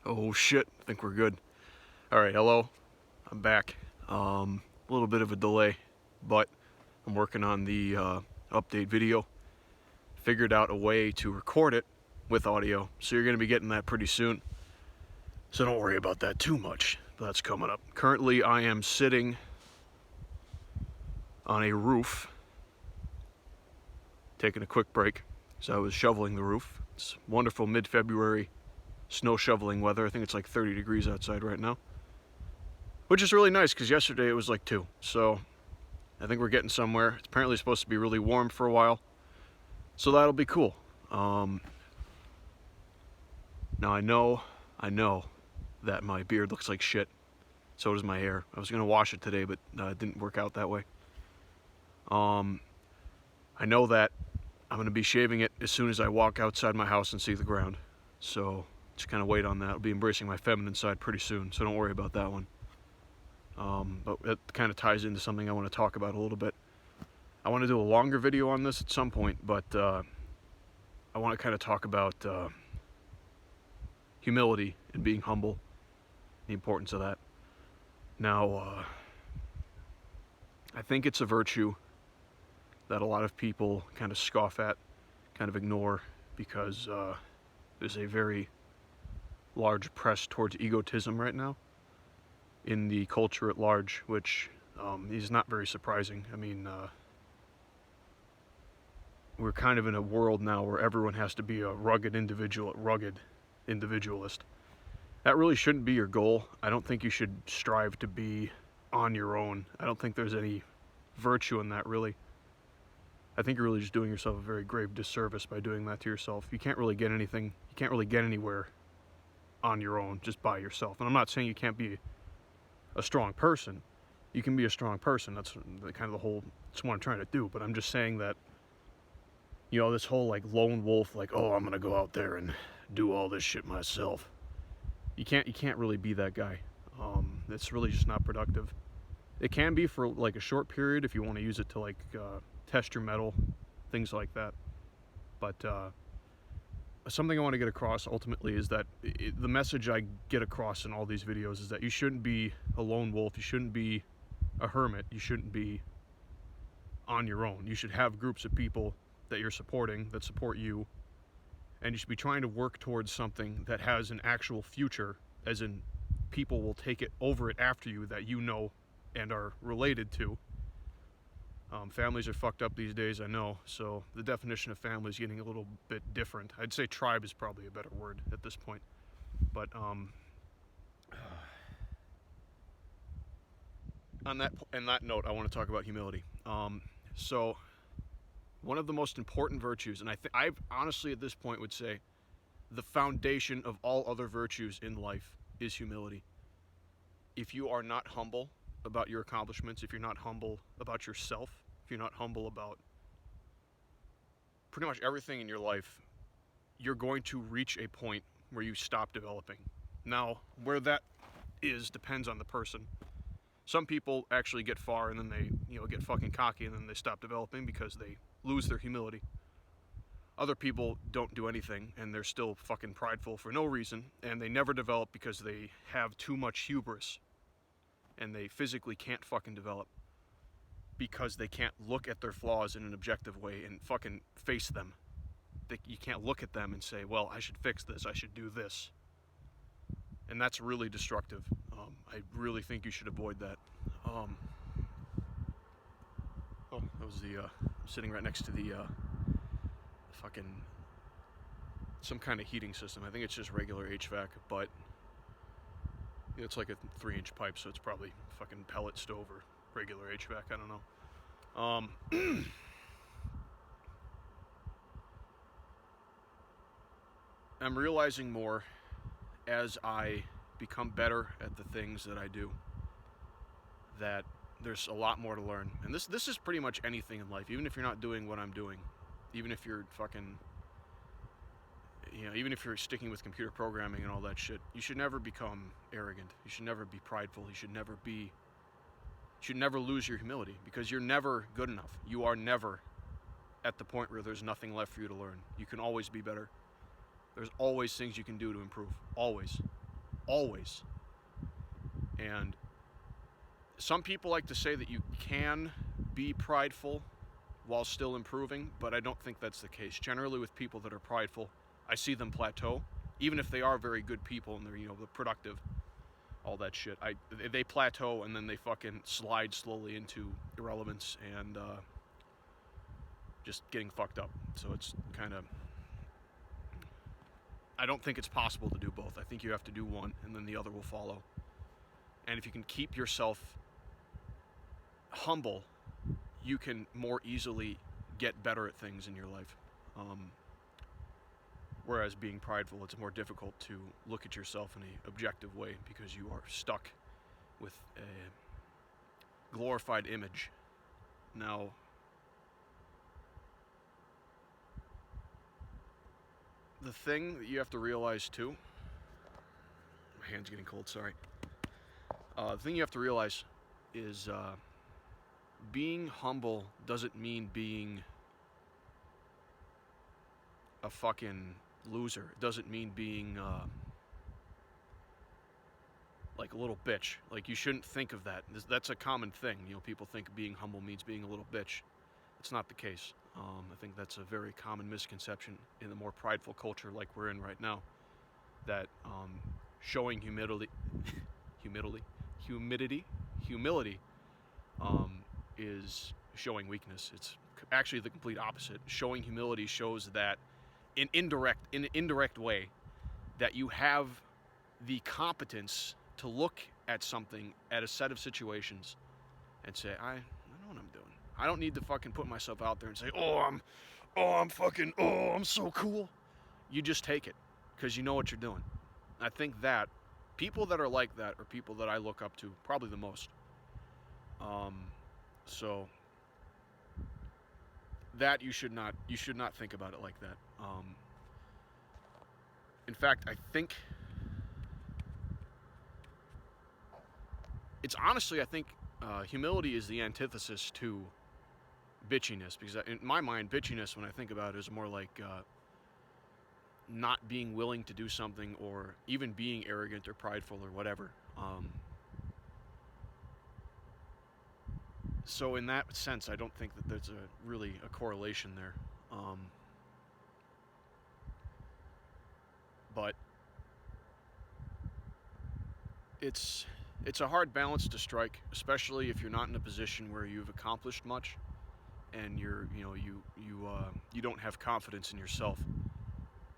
Oh shit, I think we're good. Alright, hello. I'm back. A little bit of a delay, but I'm working on the update video. Figured out a way to record it with audio, so you're going to be getting that pretty soon. So don't worry about that too much. That's coming up. Currently, I am sitting on a roof, taking a quick break. So I was shoveling the roof. It's wonderful mid-February snow shoveling weather. I think it's like 30 degrees outside right now, which is really nice because yesterday it was like 2. So I think we're getting somewhere. It's apparently supposed to be really warm for a while, so that'll be cool. Now I know that my beard looks like shit. So does my hair. I was gonna wash it today, but it didn't work out that way. I know that I'm gonna be shaving it as soon as I walk outside my house and see the ground. So just kind of wait on that. I'll be embracing my feminine side pretty soon, so don't worry about that one. But it kind of ties into something I want to talk about a little bit. I want to do a longer video on this at some point, but I want to kind of talk about humility and being humble, the importance of that. Now, I think it's a virtue that a lot of people kind of scoff at, kind of ignore, because there's a very large press towards egotism right now in the culture at large, which is not very surprising. I mean, we're kind of in a world now where everyone has to be a rugged individualist. That really shouldn't be your goal. I don't think you should strive to be on your own. I don't think there's any virtue in that, really. I think you're really just doing yourself a very grave disservice by doing that to yourself. You can't really get anything, you can't really get anywhere on your own, just by yourself. And I'm not saying you can't be a strong person. You can be a strong person. That's kind of the whole, that's what I'm trying to do. But I'm just saying that, you know, this whole like lone wolf, like, oh, I'm gonna go out there and do all this shit myself. You can't really be that guy. It's really just not productive. It can be for like a short period if you want to use it to like test your mettle, things like that. But something I want to get across ultimately is that the message I get across in all these videos is that you shouldn't be a lone wolf. You shouldn't be a hermit. You shouldn't be on your own. You should have groups of people that you're supporting, that support you, and you should be trying to work towards something that has an actual future, as in people will take it over it after you that you know and are related to. Families are fucked up these days, I know, so the definition of family is getting a little bit different. I'd say tribe is probably a better word at this point. But on that note, I want to talk about humility. So one of the most important virtues, and I honestly at this point would say the foundation of all other virtues in life is humility. If you are not humble about your accomplishments, if you're not humble about yourself, if you're not humble about pretty much everything in your life, you're going to reach a point where you stop developing. Now, where that is depends on the person. Some people actually get far and then they, get fucking cocky and then they stop developing because they lose their humility. Other people don't do anything and they're still fucking prideful for no reason, and they never develop because they have too much hubris and they physically can't fucking develop because they can't look at their flaws in an objective way and fucking face them. You can't look at them and say, well, I should fix this, I should do this. And that's really destructive. I really think you should avoid that. That was the sitting right next to the fucking some kind of heating system. I think it's just regular HVAC, but it's like a 3-inch pipe, so it's probably fucking pellet stove or regular HVAC. I don't know. I'm realizing more as I become better at the things that I do that there's a lot more to learn. And this is pretty much anything in life, even if you're not doing what I'm doing, even if you're fucking, even if you're sticking with computer programming and all that shit, you should never become arrogant. You should never be prideful. You should never lose your humility, because you're never good enough. You are never at the point where there's nothing left for you to learn. You can always be better. There's always things you can do to improve. Always. always. And some people like to say that you can be prideful while still improving, but I don't think that's the case. Generally, with people that are prideful, I see them plateau, even if they are very good people and they're, you know, they're productive, all that shit. They plateau and then they fucking slide slowly into irrelevance and just getting fucked up. So it's kind of, I don't think it's possible to do both. I think you have to do one and then the other will follow. And if you can keep yourself humble, you can more easily get better at things in your life. Whereas being prideful, it's more difficult to look at yourself in an objective way because you are stuck with a glorified image. Now, the thing that you have to realize too, my hand's getting cold, sorry. The thing you have to realize is being humble doesn't mean being a fucking loser. It doesn't mean being like a little bitch. Like, you shouldn't think of that. That's a common thing. You know, people think being humble means being a little bitch. It's not the case. I think that's a very common misconception in the more prideful culture like we're in right now. That showing humility is showing weakness. It's actually the complete opposite. Showing humility shows that in an indirect way that you have the competence to look at something, at a set of situations, and say, I know what I'm doing. I don't need to fucking put myself out there and say, I'm so cool. You just take it because you know what you're doing. I think that people that are like that are people that I look up to probably the most. So that you should not think about it like that. In fact, I think humility is the antithesis to bitchiness, because in my mind, bitchiness, when I think about it, is more like not being willing to do something, or even being arrogant or prideful or whatever. So in that sense, I don't think that there's really a correlation there. But it's a hard balance to strike, especially if you're not in a position where you've accomplished much and you don't have confidence in yourself.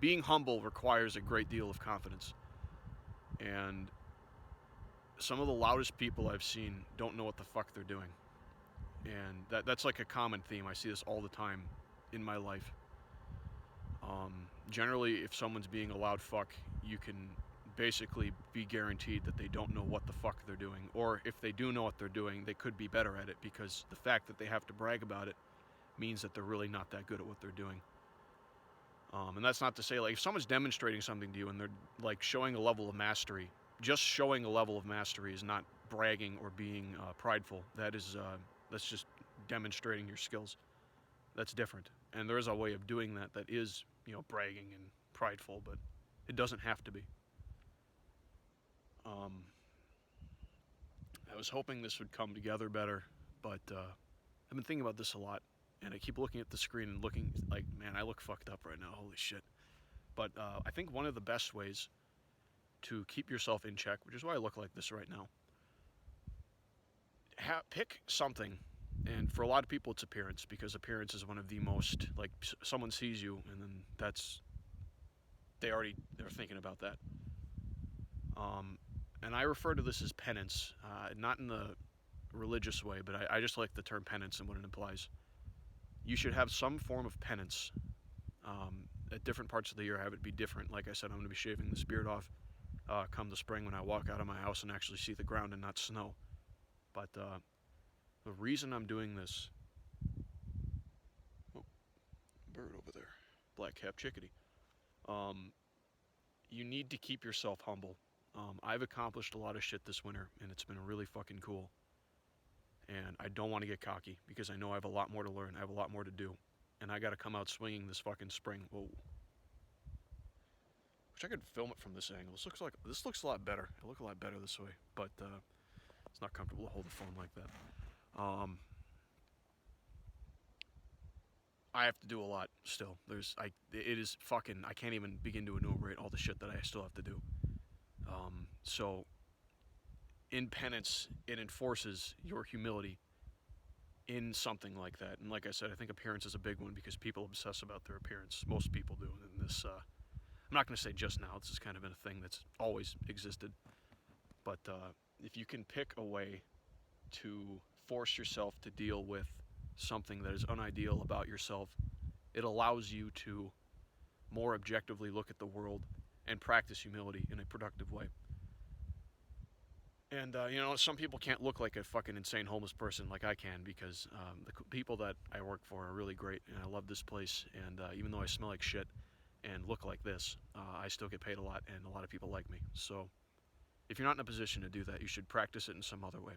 Being humble requires a great deal of confidence, and some of the loudest people I've seen don't know what the fuck they're doing. And that's like a common theme. I see this all the time in my life. Generally, if someone's being a loud fuck, you can basically be guaranteed that they don't know what the fuck they're doing. Or if they do know what they're doing, they could be better at it, because the fact that they have to brag about it means that they're really not that good at what they're doing. And that's not to say, like, if someone's demonstrating something to you and they're like showing a level of mastery, just showing a level of mastery is not bragging or being prideful. That's just demonstrating your skills. That's different. And there is a way of doing that is, bragging and prideful, but it doesn't have to be. I was hoping this would come together better, but I've been thinking about this a lot, and I keep looking at the screen and looking like, man, I look fucked up right now, holy shit. But I think one of the best ways to keep yourself in check, which is why I look like this right now, pick something. And for a lot of people, it's appearance, because appearance is one of the most, like, someone sees you and then they're thinking about that. And I refer to this as penance, not in the religious way, but I just like the term penance and what it implies. You should have some form of penance. At different parts of the year, have it be different. Like I said, I'm going to be shaving this beard off come the spring, when I walk out of my house and actually see the ground and not snow. But the reason I'm doing this... Oh, bird over there. Black-capped chickadee. You need to keep yourself humble. I've accomplished a lot of shit this winter, and it's been really fucking cool. And I don't want to get cocky, because I know I have a lot more to learn. I have a lot more to do. And I got to come out swinging this fucking spring. Whoa. Which I could film it from this angle. This looks a lot better. It look a lot better this way, but it's not comfortable to hold the phone like that. I have to do a lot still. It is fucking, I can't even begin to enumerate all the shit that I still have to do. So in penance, it enforces your humility in something like that. And like I said, I think appearance is a big one because people obsess about their appearance. Most people do. And this, I'm not going to say just now. This has kind of been a thing that's always existed. But if you can pick a way to force yourself to deal with something that is unideal about yourself, it allows you to more objectively look at the world and practice humility in a productive way. And, some people can't look like a fucking insane homeless person like I can because the people that I work for are really great, and I love this place. And even though I smell like shit and look like this, I still get paid a lot, and a lot of people like me. So if you're not in a position to do that, you should practice it in some other way.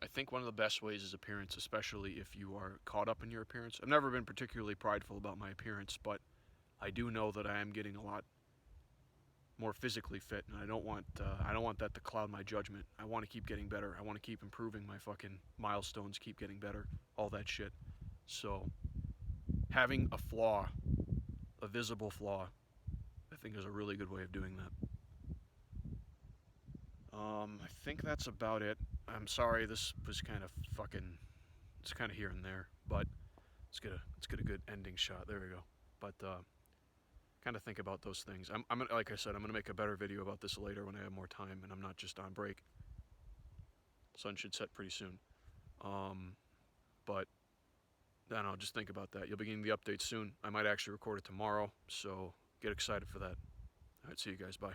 I think one of the best ways is appearance, especially if you are caught up in your appearance. I've never been particularly prideful about my appearance, but I do know that I am getting a lot more physically fit, and I don't want that to cloud my judgment. I want to keep getting better. I want to keep improving my fucking milestones, keep getting better, all that shit. So having a flaw, a visible flaw, I think is a really good way of doing that. I think that's about it. I'm sorry, this was kind of fucking, it's kind of here and there, but let's get a good ending shot. There we go. But kind of think about those things. I'm gonna, like I said, I'm gonna make a better video about this later when I have more time and I'm not just on break. Sun should set pretty soon. But I don't know, just think about that. You'll be getting the update soon. I might actually record it tomorrow, so get excited for that. All right, see you guys. Bye.